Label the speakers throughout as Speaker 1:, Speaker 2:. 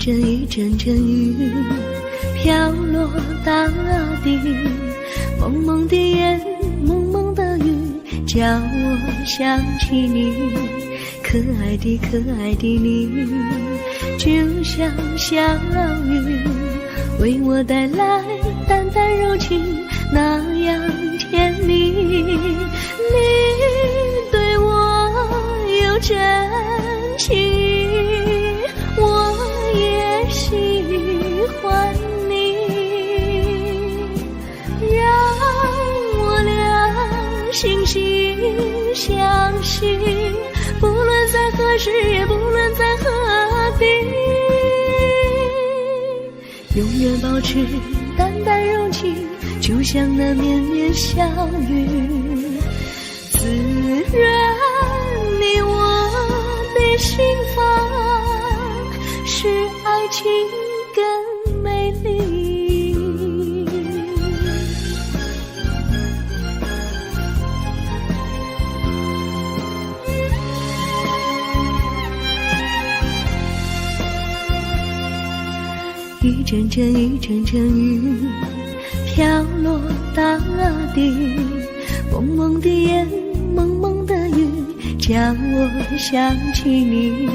Speaker 1: 阵一阵阵雨飘落大地，蒙蒙的烟，蒙蒙的雨，叫我想起你，可爱的可爱的你，就像小雨，为我带来淡淡柔情，那样甜蜜。你对我有真情，我也喜欢你，让我俩惺惺相惜，不论在何时，也不论在何地，永远保持淡淡柔情，就像那绵绵小雨，滋润你我的心房，使爱情更美丽。一阵阵一阵阵雨飘落大地，蒙蒙的烟，蒙蒙的雨，叫我想起你，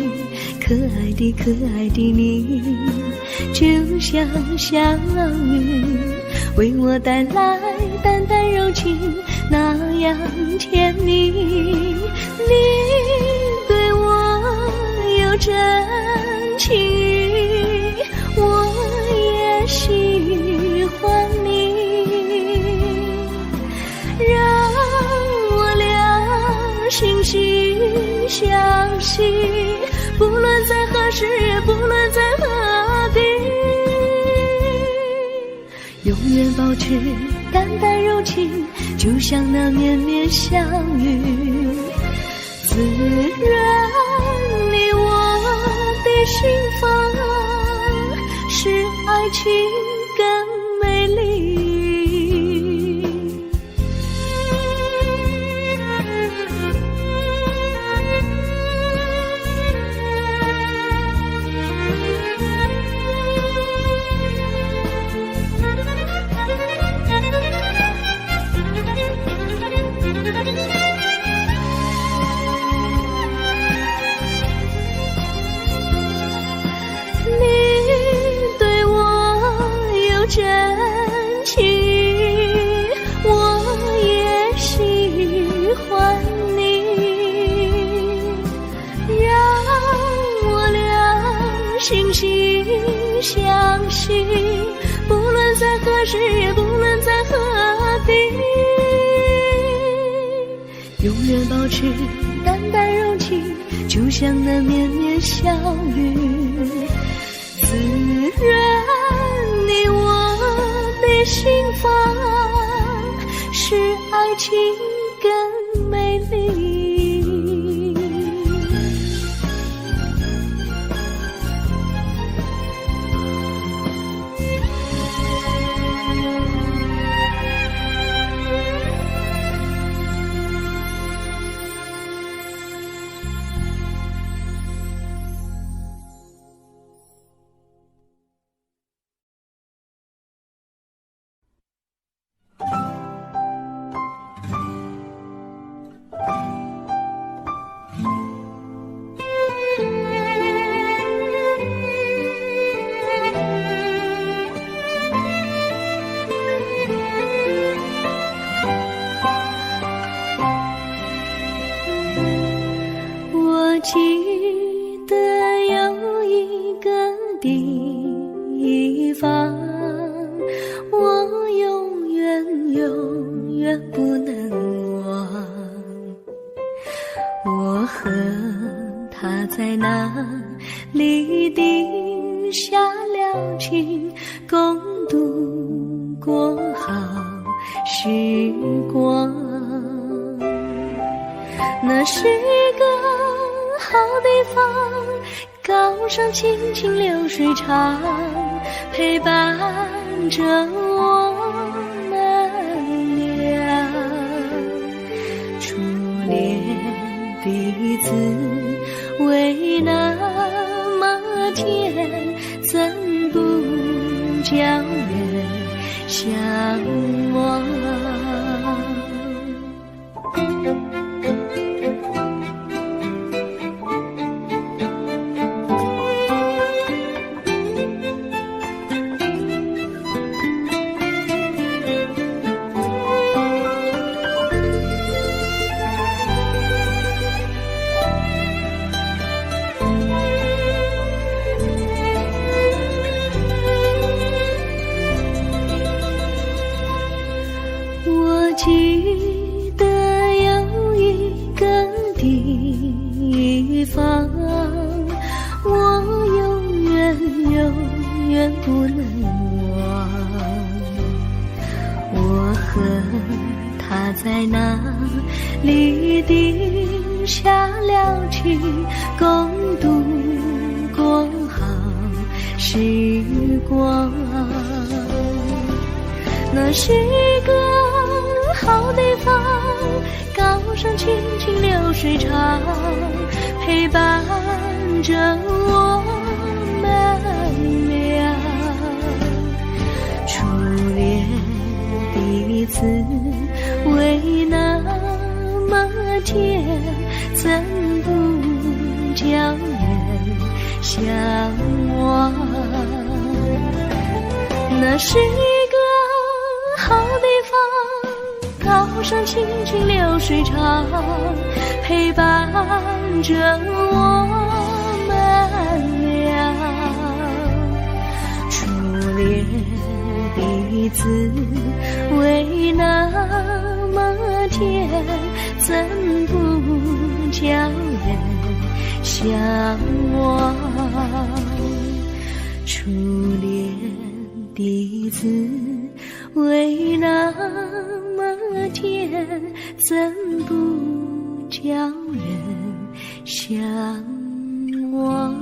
Speaker 1: 可爱的可爱的你，就像小雨，为我带来淡淡柔情，那样甜蜜。你对我有真情，我也喜欢你，让我俩惺惺相惜，不论在何时，也不论在何地，永远保持淡淡柔情，就像那绵绵小雨，滋润你我的心房，使爱情更美丽。真情，我也喜欢你，让我俩惺惺相惜，不论在何时，也不论在何地，永远保持淡淡柔情，就像那绵绵小雨，滋润你我的心房，使爱情更美丽。记得有一个地方，我永远永远不能忘。我和他在那里定下了情，共度过好时光。那是个好地方，高山清清流水长，陪伴着我们俩。初恋彼此为那么见，怎不叫人向往？我记得有一个地方，我永远不能忘。我和他在那里定下了情，共度过好时光。那是一个好地方，高山青青流水长，陪伴着我们俩。初恋第一次为那么甜，怎不叫人向往？那是一个好地方，高山青青流水长，陪伴着我们俩。初恋第一次为那么甜，怎不叫人向往？初恋第一次为那么甜，怎不叫人向往？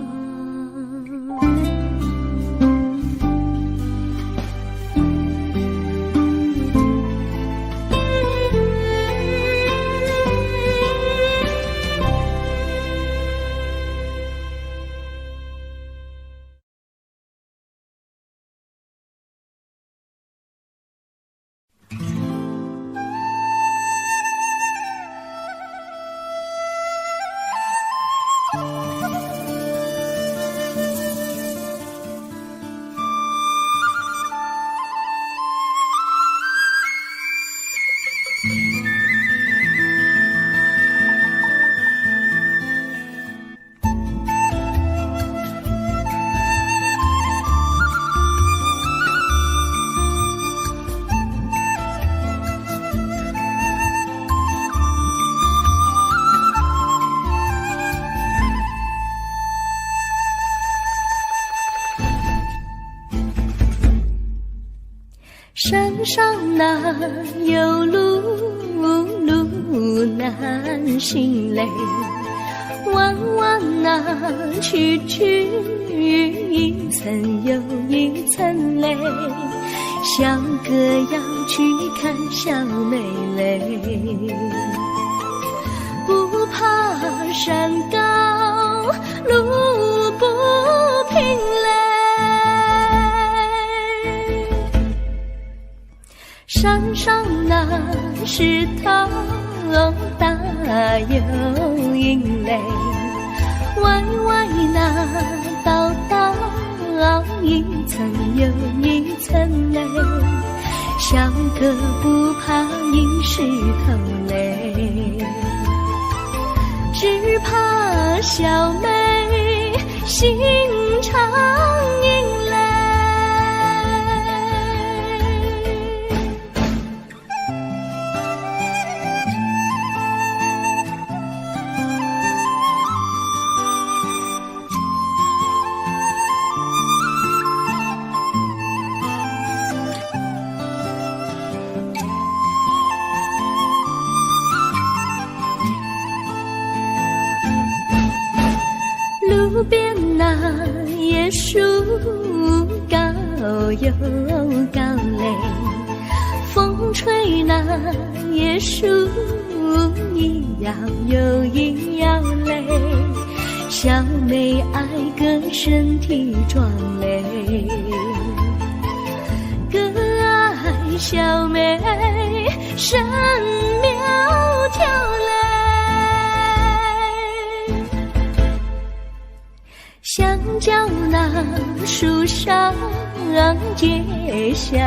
Speaker 1: 山上哪有路难行嘞，弯弯哪曲一层又一层嘞，小哥要去看小妹嘞，不怕山高路不平嘞，山上那石头大又硬嘞，歪歪那道一层又一层嘞，小哥不怕硬石头嘞，只怕小妹心肠硬嘞。路边那椰树高又高嘞，风吹那椰树一摇又一摇嘞，小妹爱个身体壮嘞，个爱小妹身苗条嘞，香蕉那树上结香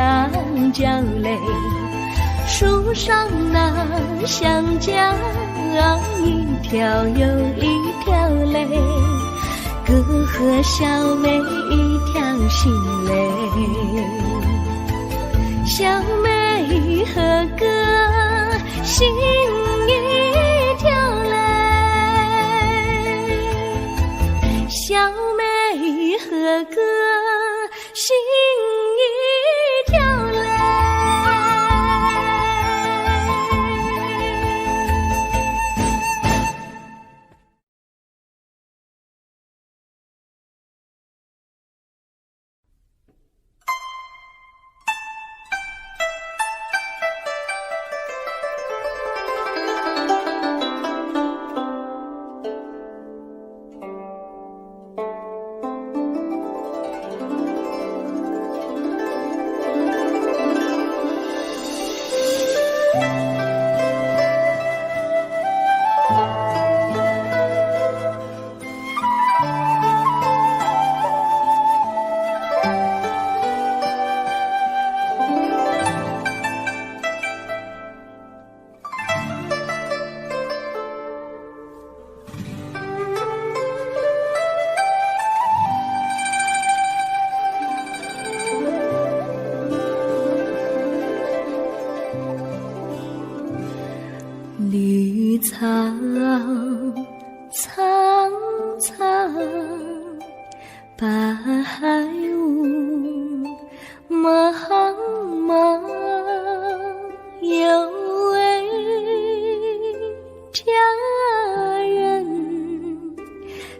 Speaker 1: 蕉嘞，树上那香蕉一条又一条嘞，哥和小妹一条心嘞，小妹和哥心一条嘞，小妹和哥心一条嘞。绿草苍苍，白雾茫茫，有位佳人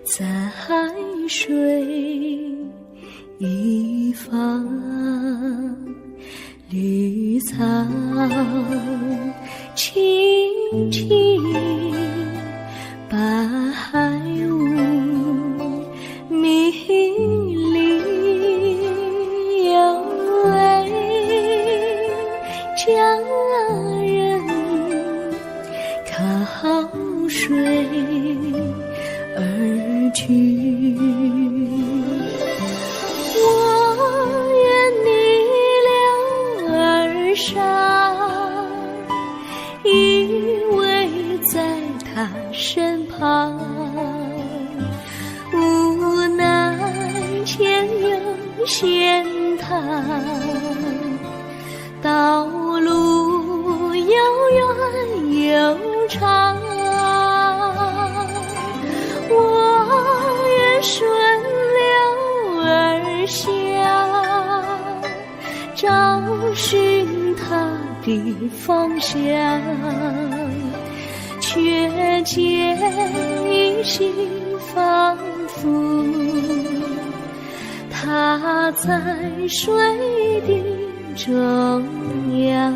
Speaker 1: 在水一方，绿草青青，白雾迷离，有位佳人靠水而居。我愿你留儿上，依偎在他身旁，无奈前有险滩，道路又远又长，我愿顺流而下，找寻他的方向，却见依稀仿佛他在水的中央。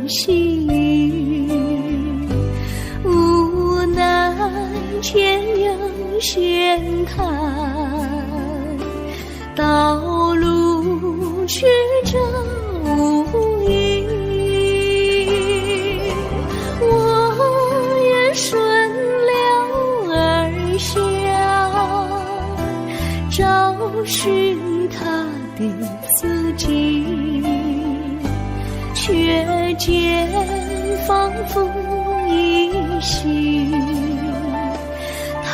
Speaker 1: 细雨，无奈前有险滩，道路曲折无依，我愿顺流而下，找寻他的自己，却见仿佛依稀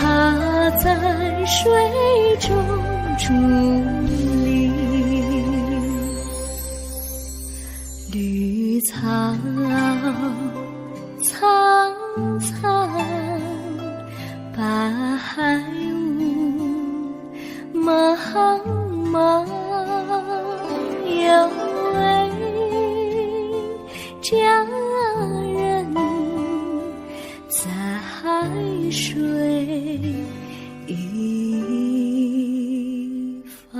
Speaker 1: 它在水中伫立，绿草苍苍，白雾茫茫，有位佳人在水一方。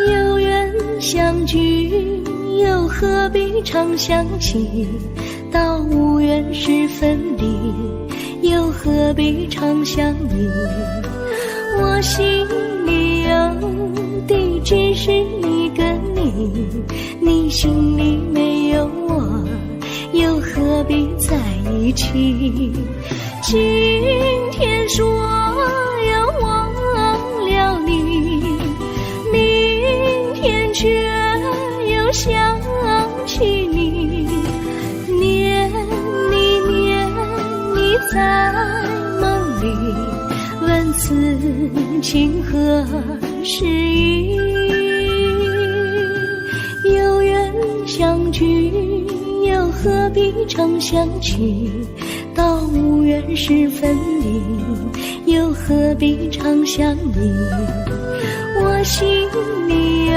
Speaker 1: 有缘相聚，又何必常想起？到无缘时分离，又何必常想你？我心里有的只是一个你，你心里没有我，又何必在一起？今天说要忘了你，明天却又想起你，念你念你在梦里，问此情何时已？有缘相聚，又何必常想起？到无缘时分离，又何必常想你？我心里有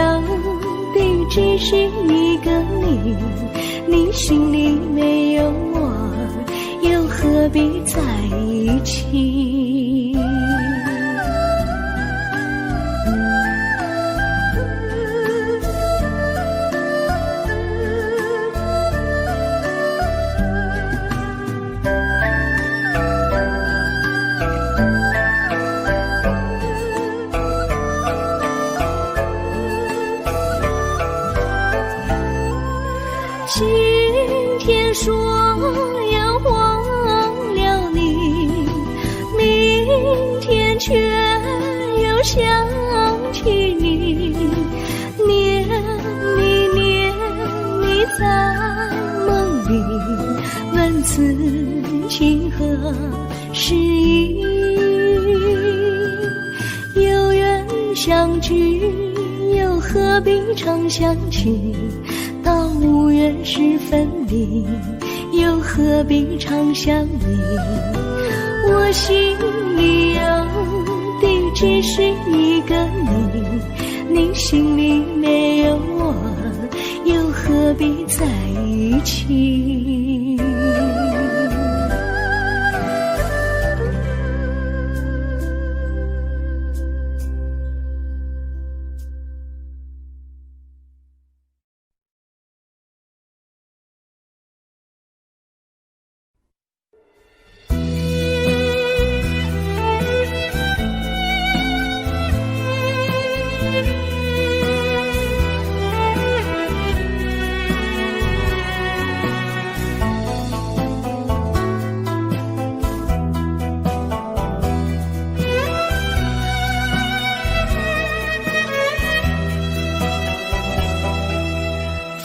Speaker 1: 的只是一个你，你心里没有我，又何必在一起？今天说要忘了你，明天却又想起你，念你念你在梦里，问此情何时已？有缘相聚，又何必常想起？到无缘时分离，又何必常想你？我心里有的只是一个你，你心里没有我，又何必在一起？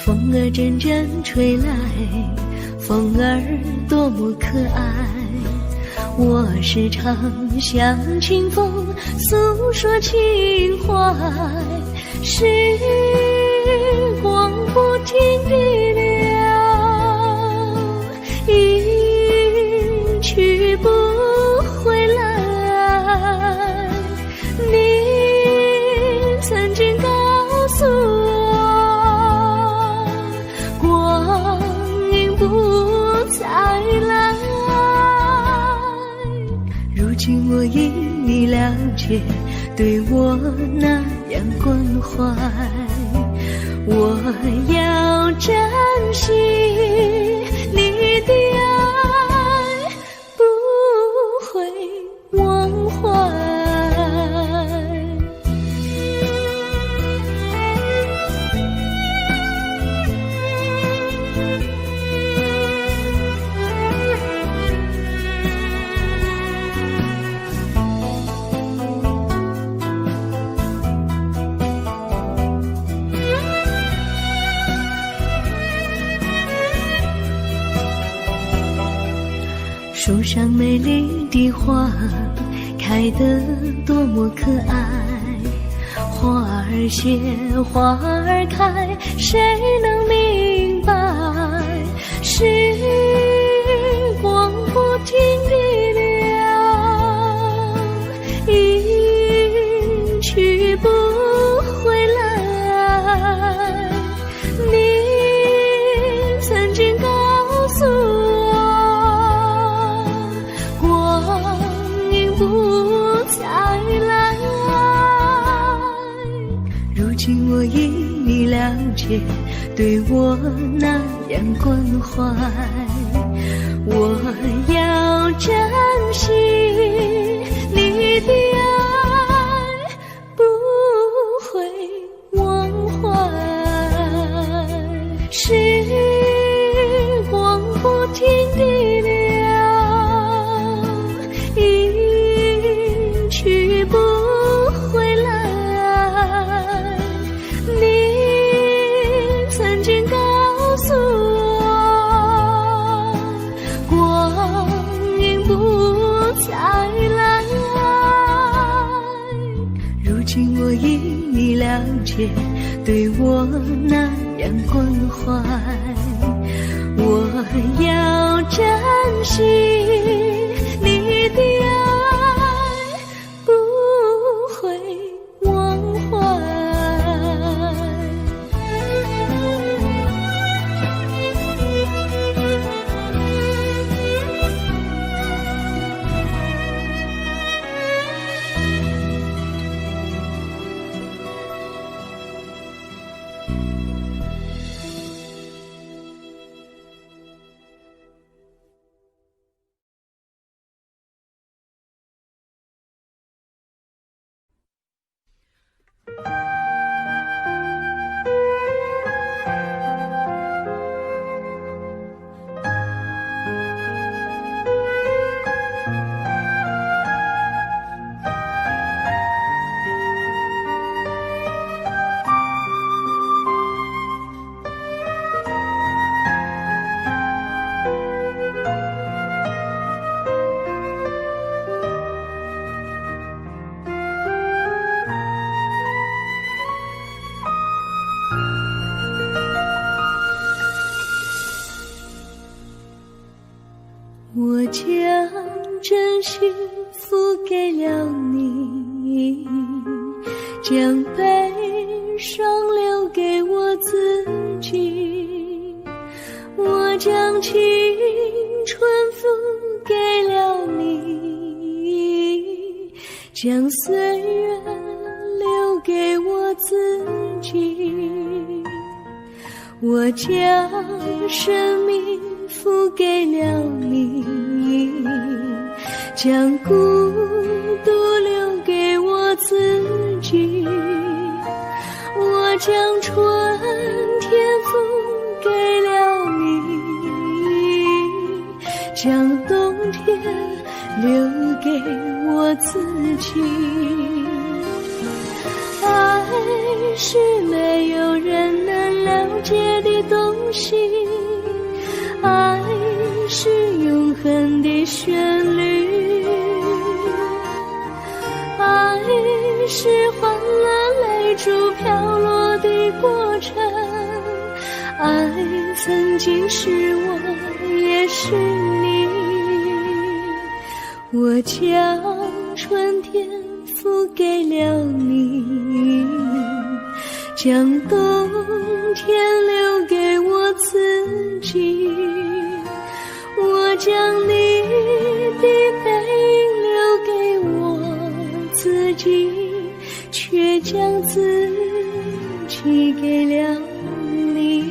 Speaker 1: 风儿阵阵吹来，风儿多么可爱。我时常向清风诉说情怀，时光不停地流，一去不回来。你曾经告诉我，光阴不再来。如今我已了解，对我那样关怀，我要珍惜你的爱，不会忘怀。树上美丽的花开得多么可爱，花儿谢，花儿开，谁能明白？时光不停地流，一去不回来。你曾经告诉我，光阴不再来。如今我已你了解，对我那样关怀，我要珍惜你的爱，不会忘怀。时光不停地流，一去不回来。你曾经告诉我，光阴不再来。如今我已你了解，对我那样关怀，我要珍惜你的爱，不会忘怀。我将真心付给了你，将悲伤留给我自己。我将青春付给了你，将岁月留给我自己。我将生命付给了你，将孤独留给我自己。我将春天付给了你，将冬天留给我自己。爱是没有人能了解的东西，爱是永恒的旋律，爱是换了泪珠飘落的过程，爱曾经是我也是你。我将春天付给了你，将冬天留给我自己。我将你的背影留给我自己，却将自己给了你。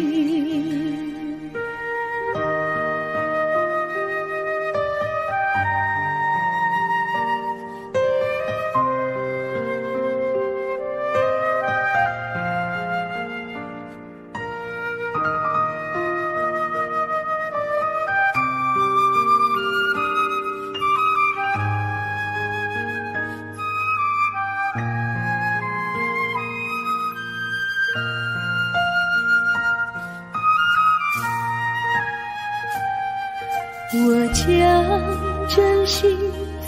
Speaker 1: 我将真心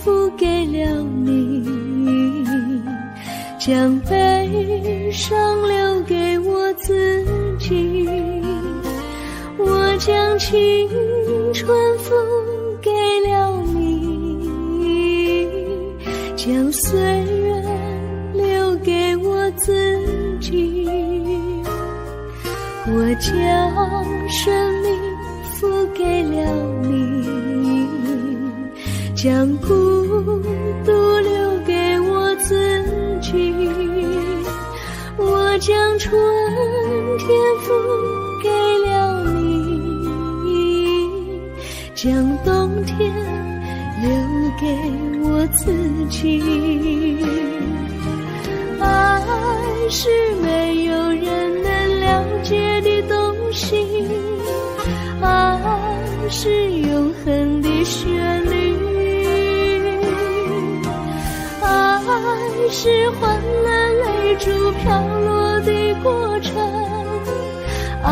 Speaker 1: 付给了你，将悲伤留给我自己，我将青春付给了你，将岁月留给我自己，我将生命付给了你，将孤独留给我自己，我将春天付给了你，将冬天留给我自己。爱是没有人能了解的东西，爱是永恒的旋律，爱是换了泪珠飘落的过程，爱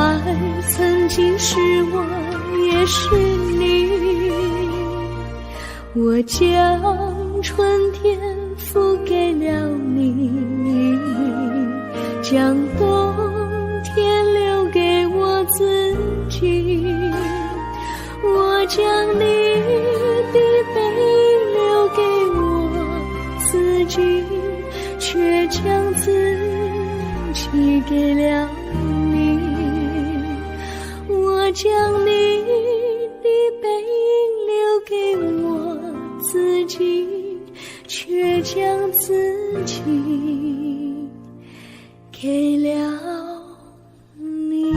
Speaker 1: 曾经是我也是你，我将春天付给了你，将冬天留给我自己，我将你的背影留给我自己，却将自己给了你，我将你的背影留给我自己，却将自己给了你。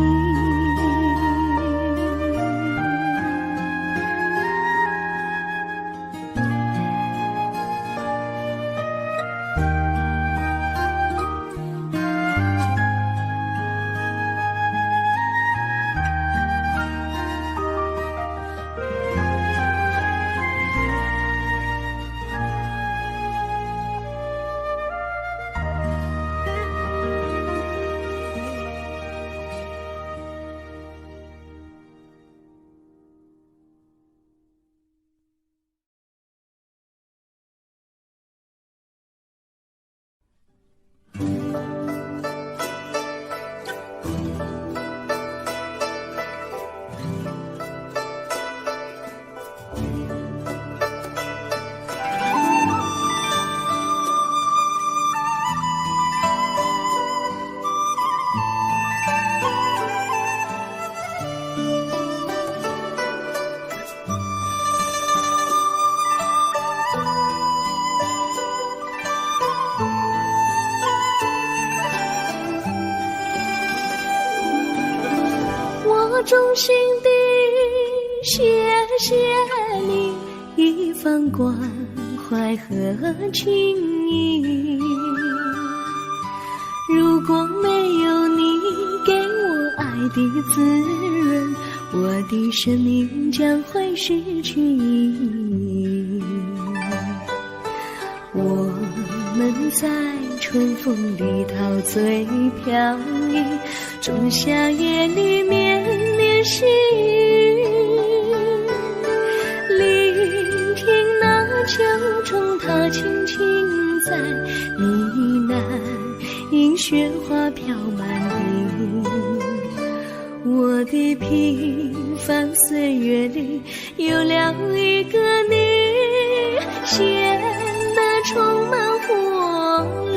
Speaker 1: 衷心的谢谢你一番关怀和情谊，如果没有你给我爱的滋润，我的生命将会失去意义。我们在春风里陶醉飘逸，仲夏夜里绵绵细雨，聆听那秋虫它轻轻在呢喃，因雪花飘满地。我的平凡岁月里有了一个你，显得充满活力。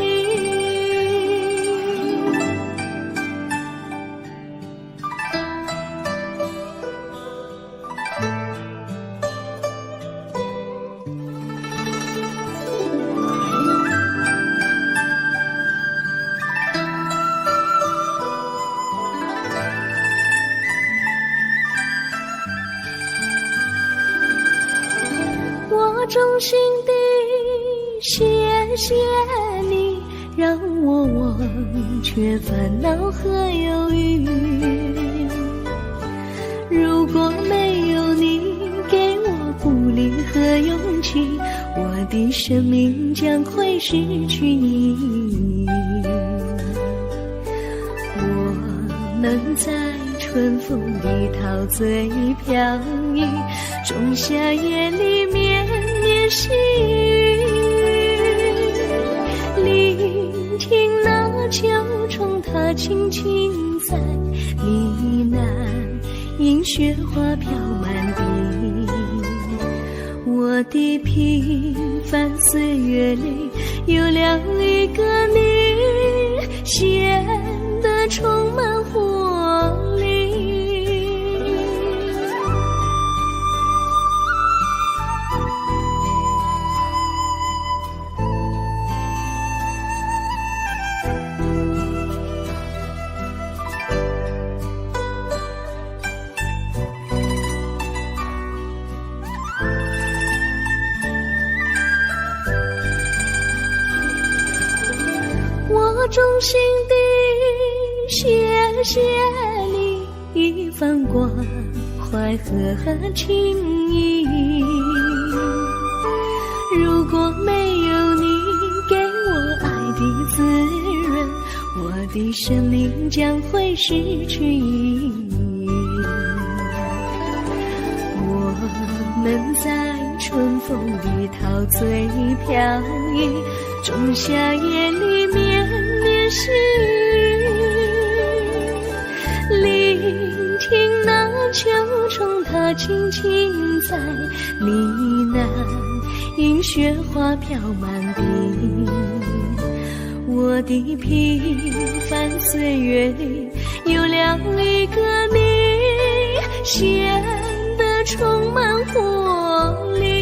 Speaker 1: 我衷心的谢谢你，让我忘却烦恼和忧郁。如果没有你给我鼓励和勇气，我的生命将会失去意义。我能在春风里陶醉飘逸，仲夏夜里绵绵细雨，聆听那秋虫它轻轻在呢喃，迎雪花飘满地。我的平凡岁月里有了一个你，显得充满活力。我衷心地谢谢你一番关怀和情谊，如果没有你给我爱的滋润，我的生命将会失去意义。我们在春风里陶醉飘逸，仲夏夜里绵绵细雨，聆听那秋虫它轻轻在呢喃，迎雪花飘满地。我的平凡岁月里有了一个你，显得充满活力。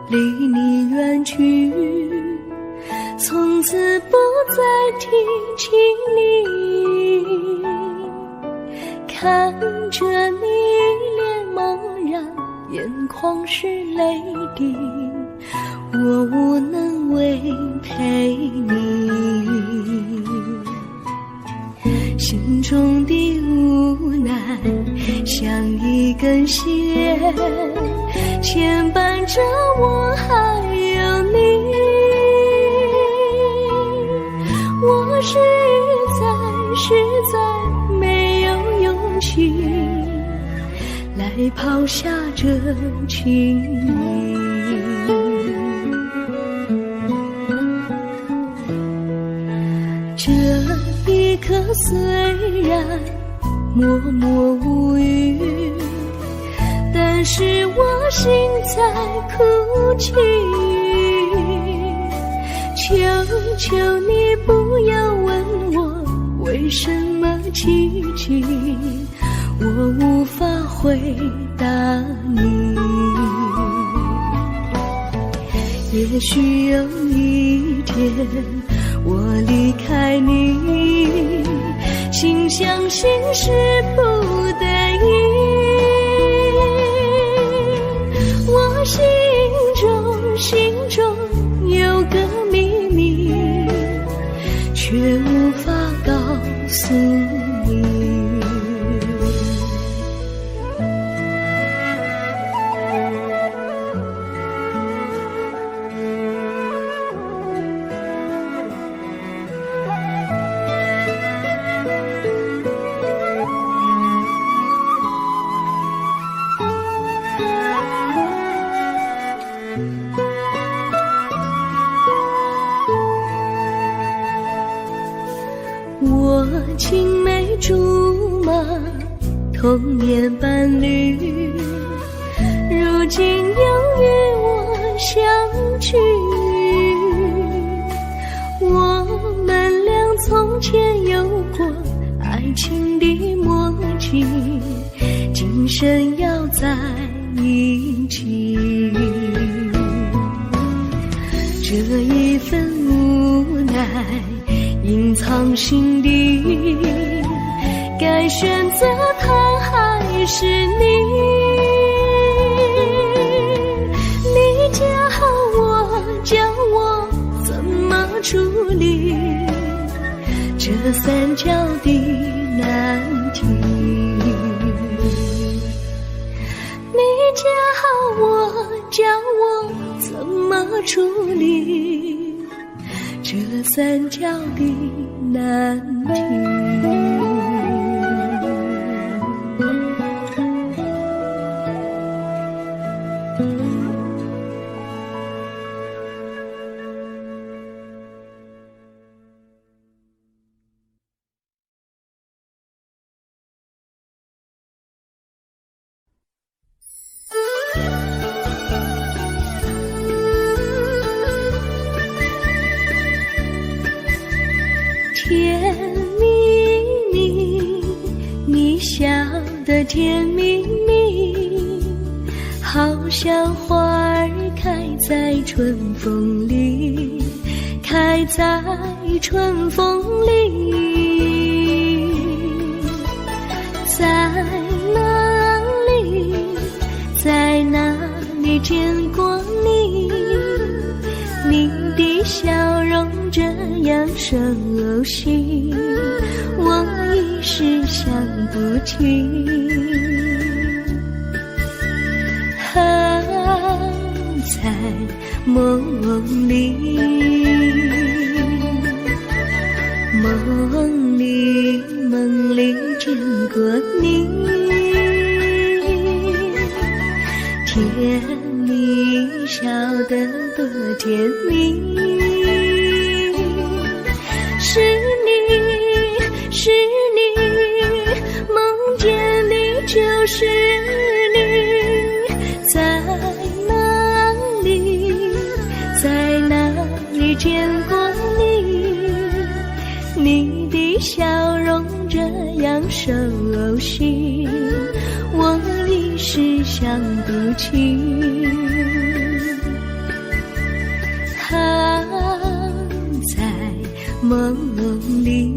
Speaker 1: 离你远去，从此不再提起你，看着你脸茫然，眼眶是泪滴，我无能为陪你，心中的无奈像一根线牵绊着我还有你，我实在没有勇气来抛下这情谊。这一刻虽然默默无语，但是我心在哭泣，求求你不要问我为什么奇迹，我无法回答你。也许有一天我离开你，心相信是不得已，我心中有个秘密，却无法告诉你。竹马，童年伴侣，如今又与我相聚。我们俩从前有过爱情的默契，今生要在一起。这一份无奈隐藏心底，该选择他还是你？你教我，教我怎么处理这三角的难题。你教我，教我怎么处理这三角的难题。甜蜜蜜，你笑得甜蜜蜜，好像花儿开在春风里，开在春风里。在哪里，在哪里见过你？你的笑容这样熟悉，我一时想不起。在梦里，梦里见过你，甜蜜笑得多甜蜜。是你，是你，梦见你就是你。在哪里，在哪里见过你？你的笑容这样熟悉，我一时想不起。在梦里。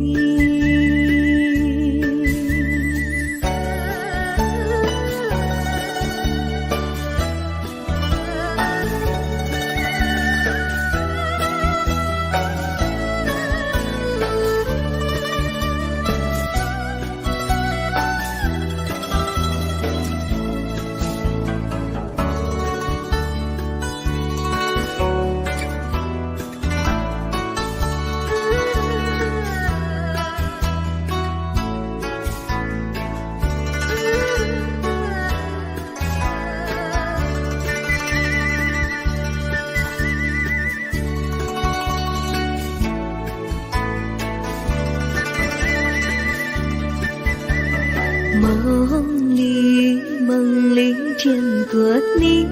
Speaker 1: 梦里见过你，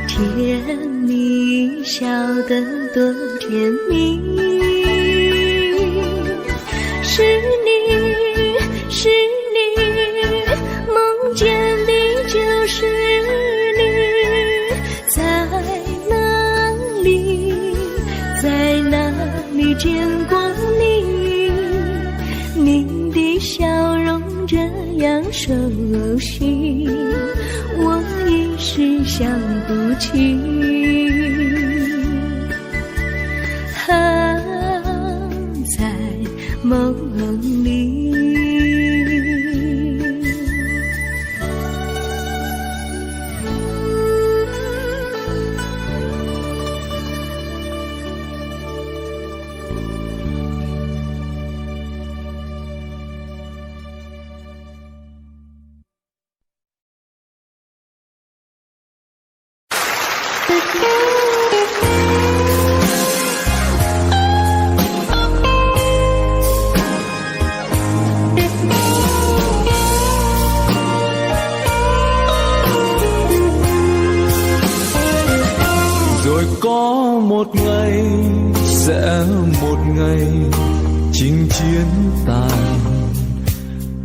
Speaker 1: 甜蜜笑得多甜蜜。是你，是你，梦见的就是你。在哪里，在哪里见过你？你的笑容这样熟悉，我一时想不起。在梦里。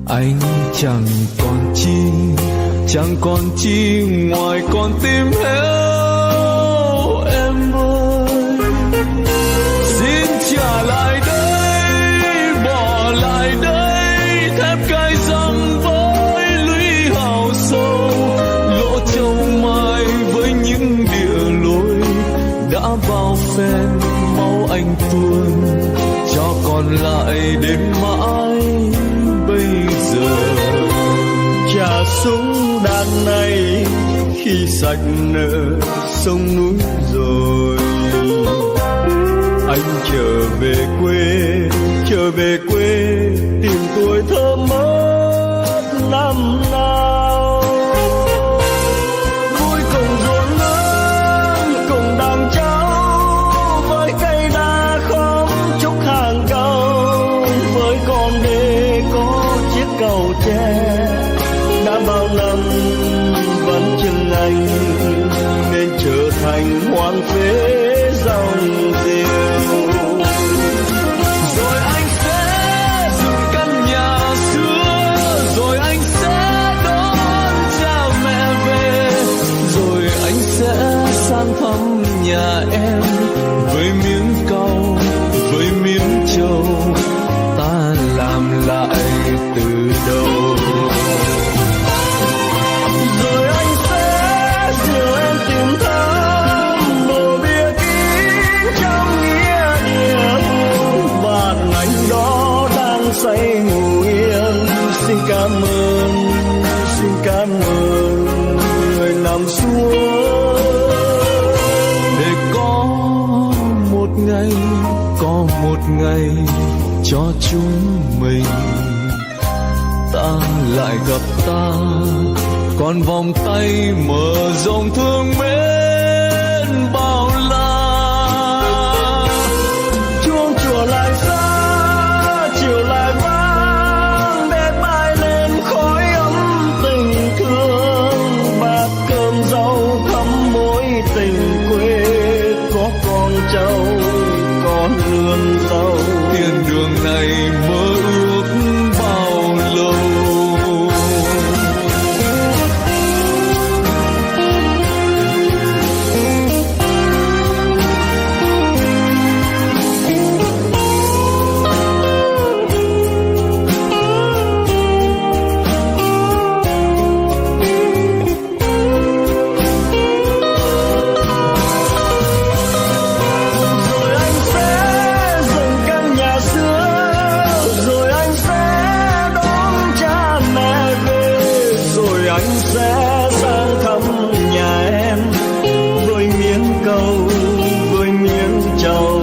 Speaker 2: anh chẳng còn chi ngoài con tim héo em ơi. Xin trả lại đây, bỏ lại đây thép gai răng với lũy hào sâu, lỗ châu mai với những địa lối đã bao phen máu anh tuôn, cho còn lại đến mãi bây giờ.
Speaker 3: Trà súng đàn này khi sạch nợ sông núi rồi, anh trở về quê tìm tuổi thơ mất năm nào. Vui cùng ruộng nương cùng đàn cháu, với cây đa khóm trúc hàng cao, với con đê có chiếc cầu tre đã bao năm vẫn chừng anh, nên trở thành hoang phế dòng diều.
Speaker 2: Rồi anh sẽ dựng căn nhà xưa, rồi anh sẽ đón cha mẹ về, rồi anh sẽ sang thăm nhà em với miếng cau, với miếng trầu, ta làm lại từ đầu.
Speaker 3: Rồi anh sẽ dìu em tìm thăm mộ bia kín trong nghĩa địa, bạn anh đó đang say ngủ yên. Xin cảm ơn người nằm xuống,
Speaker 2: để có một ngày cho chúng mình ta lại gặp ta, còn vòng tay mở rộng thương mến bao la.
Speaker 3: chuông chùa lại xa chiều lại vang, để bay lên khói ấm tình thương, bát cơm rau thắm mối tình quê, có con cháu có nương rau.
Speaker 2: Thiên đường này mơ ước bao lâu.
Speaker 3: Rồi anh sẽ dựng căn nhà xưa, rồi anh sẽ đón cha mẹ về, rồi anh sẽ sang thăm nhà em với miếng câu, với miếng trầu,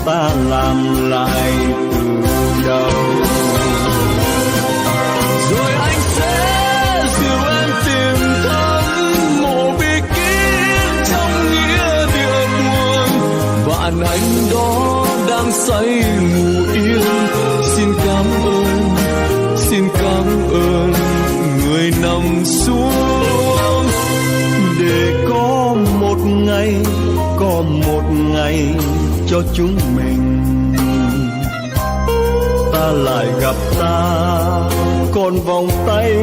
Speaker 3: ta làm lại từ đầu.
Speaker 2: Rồi anh sẽ dìu em tìm thăm mộ bia kín trong nghĩa địa buồn, bạn anh đó đang say ngủ yên. Xin cảm ơn người nằm xuống,
Speaker 3: Để có một ngày cho chúng mình ta lại gặp ta, còn vòng tay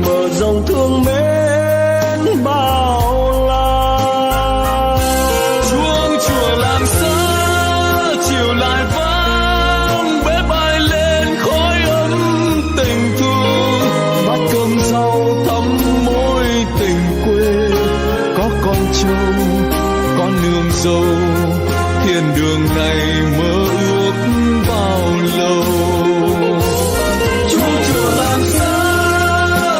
Speaker 3: mở rộng thương mến bao la.
Speaker 2: chuông chùa làng xa chiều lại vang, bế bay lên khói ấm tình thương, bát cơm rau thắm mối tình quê, có con trâu có nương dâu. Thiên đường này mơ ước bao lâu. Chuông chùa làng xa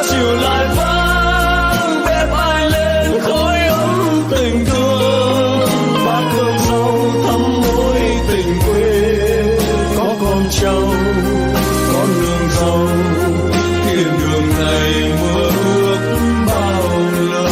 Speaker 2: chiều lại vang, bế bay lên khói ấm tình thương,
Speaker 3: Bát cơm rau thắm mối tình quê, có con trâu có nương dâu.
Speaker 2: thiên đường này mơ ước bao lâu.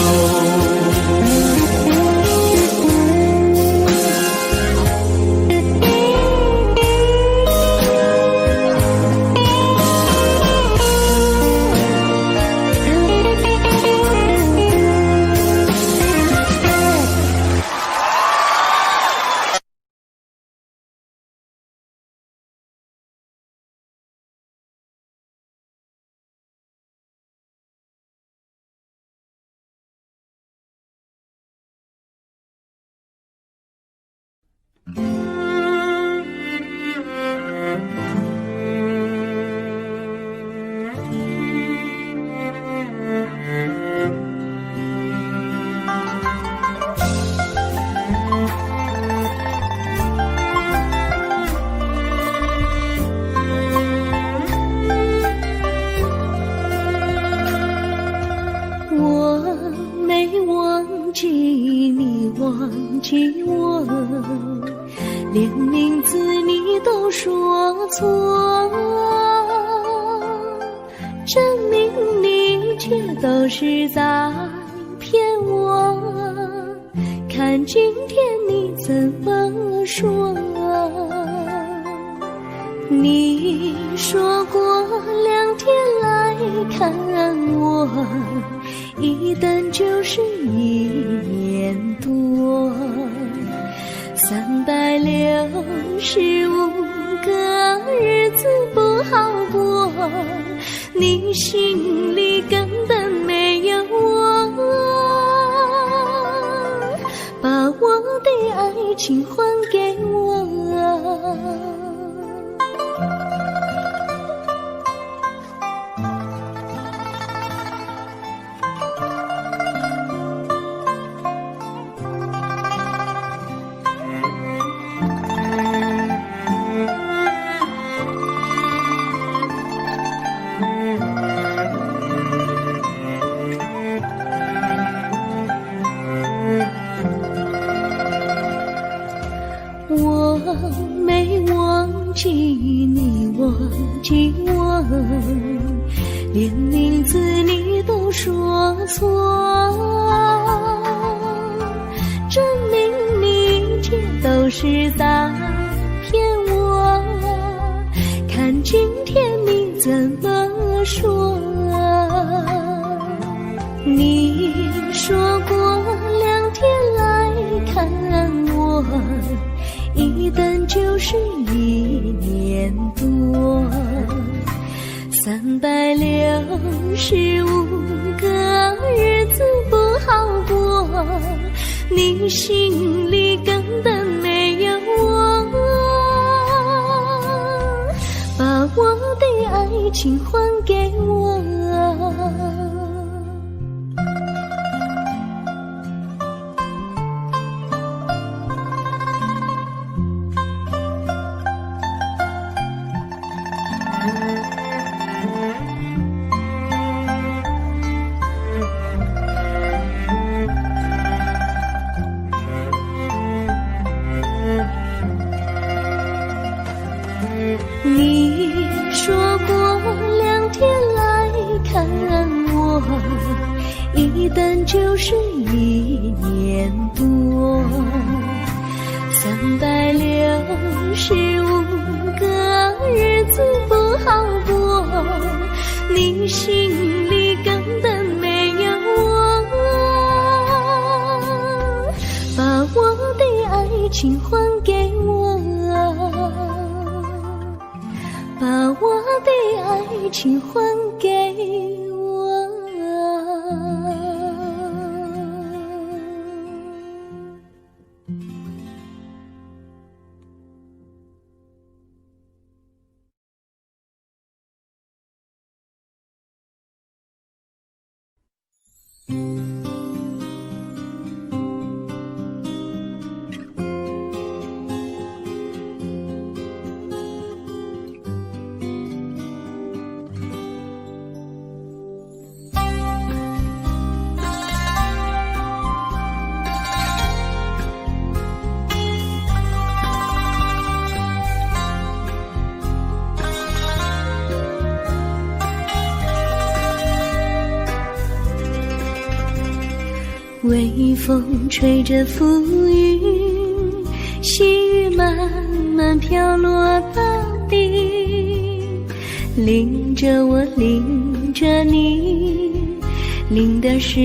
Speaker 1: 忘记我，连名字你都说错，证明你却都是在骗我。看今天你怎么说？你说过2天来看我，一等就是1年多，365个日子不好过，你心里根本没有我，把我的爱情还给我。我没忘记你，忘记我，连名字你都说错，证明你却都是在骗我。看今天你怎么说？你说过2天来看我，一等就是1年多，365个日子不好过，你心里根本没有我，把我的爱情还给我。你说过2天来看我，一等就是1年多，365个日子不好过，你心里根本没有我，把我的爱情还给我，把我的爱情还给我。微风吹着浮云，细雨慢慢飘落大地，淋着我，淋着你，淋的世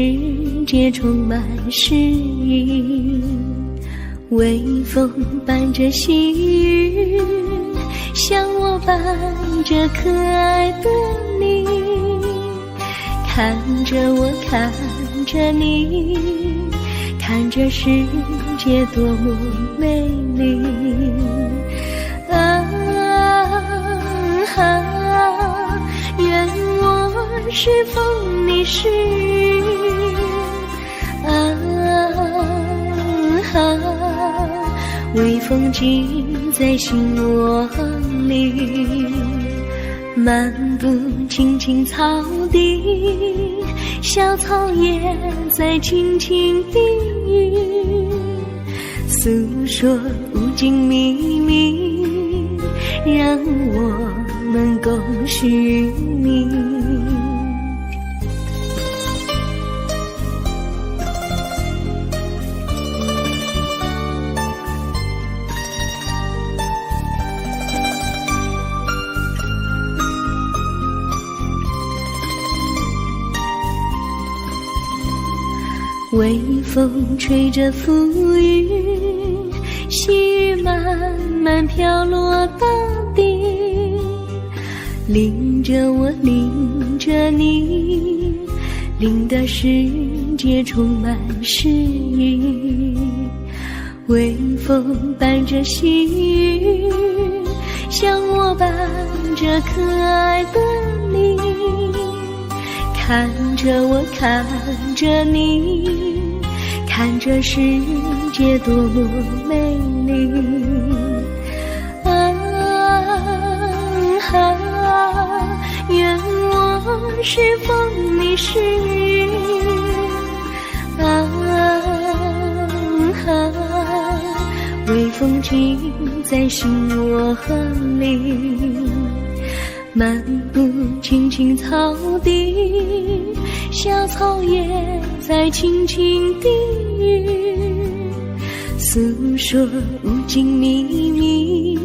Speaker 1: 界充满诗意。微风伴着细雨，像我伴着可爱的你，看着我，看着你，看这世界多么美丽啊！愿我是风你是雨啊！微风尽在心窝里，漫步青青草地，小草也在轻轻低语，诉说无尽秘密，让我们共寻觅。微风吹着浮云，细雨慢慢飘落大地，淋着我，淋着你，淋得世界充满诗意。微风伴着细雨，像我伴着可爱的你，看着我，看着你，看这世界多么美丽啊！愿我是风你是雨啊！微风尽在心窝里，漫步青青草地，小草也在轻轻低语，诉说无尽秘密，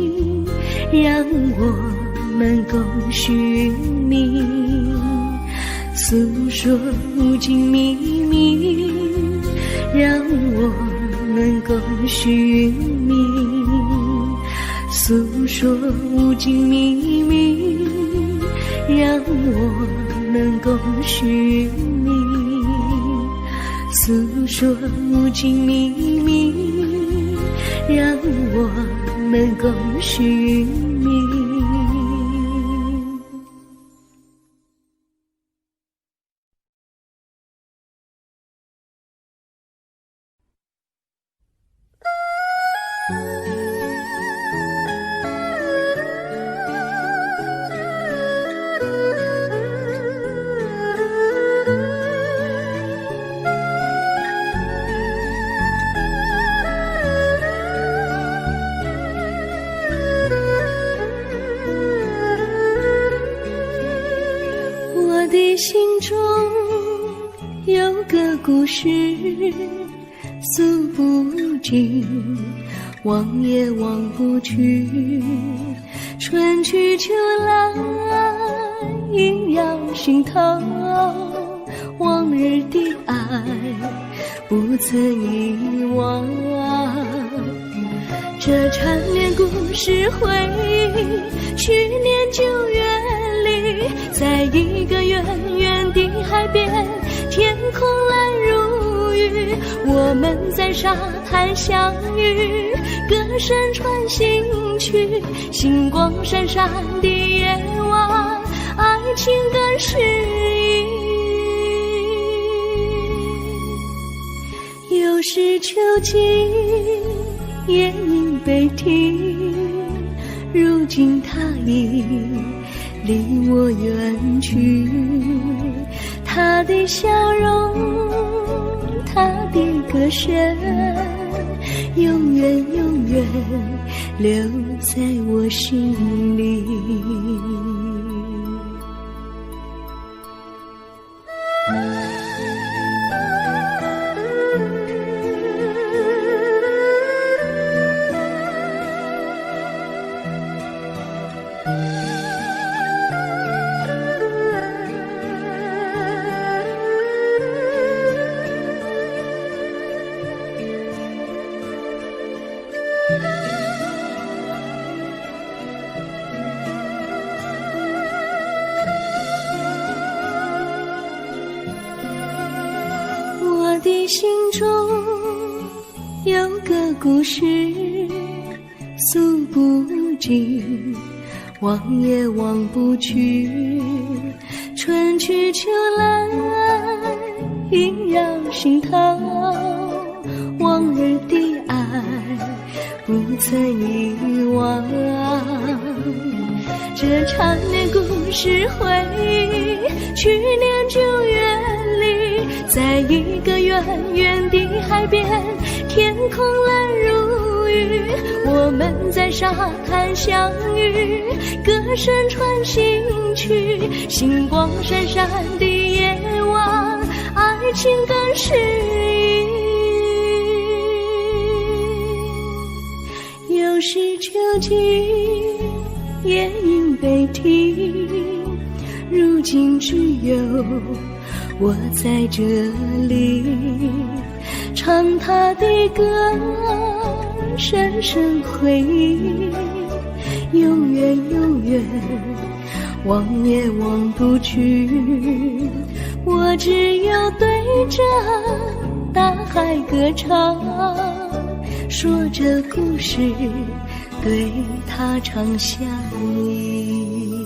Speaker 1: 让我们共寻觅。诉说无尽秘密，让我们共寻觅。诉说无尽秘密，让我们共寻觅。诉说无尽秘密，让我们共寻觅。我的心中有个故事，诉不尽，忘也忘不去。春去秋来，萦绕心头，往日的爱不曾遗忘。这缠绵故事回忆，去年9月里，在一个远远的海边，天空蓝如玉，我们在沙滩相遇，歌声传心曲，星光闪闪的夜晚，爱情更诗意。又是秋季，夜莺悲啼，如今他已离我远去，他的笑容，他的歌声，永远永远留在我心里。我的心中个故事诉不尽，忘也忘不去，春去秋来萦绕心头，往日的爱不曾遗忘。这缠绵故事回忆，去年9月里，在一个远远的海边，天空蓝如玉，我们在沙滩相遇，歌声传心曲，星光闪闪的夜晚，爱情更诗意。又是秋季，夜莺悲啼，如今只有我在这里，唱他的歌，深深回忆，永远永远，忘也忘不去。我只有对着大海歌唱，说着故事，对他唱相依。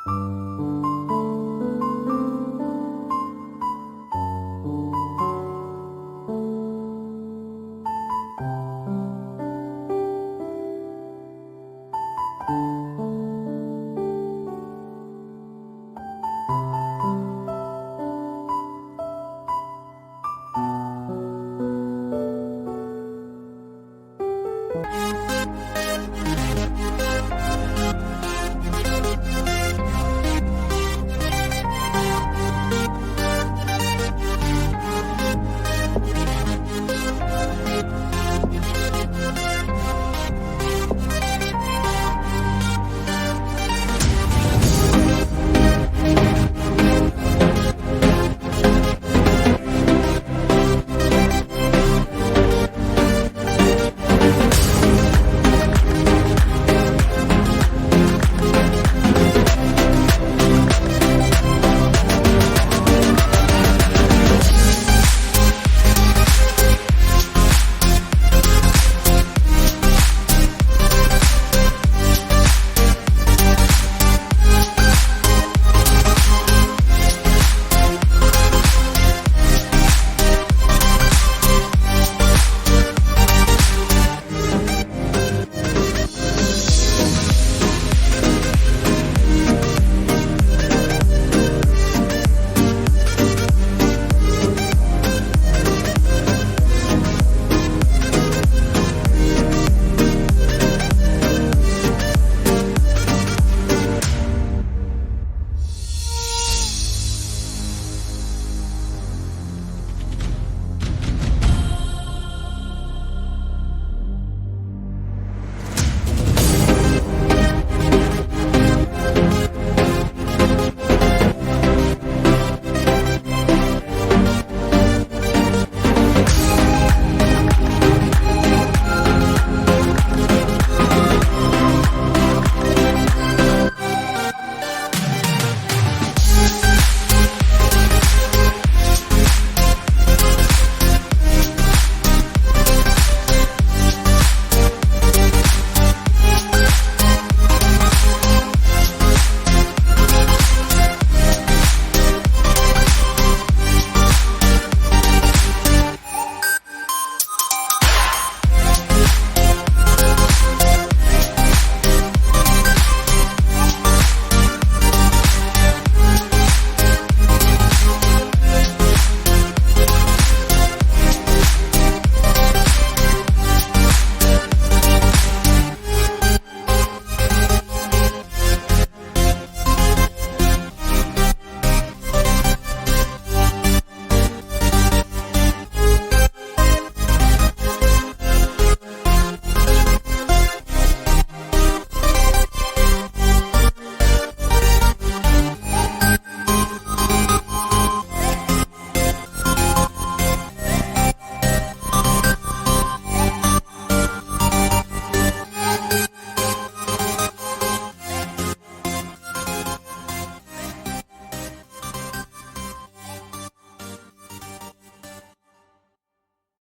Speaker 3: Thank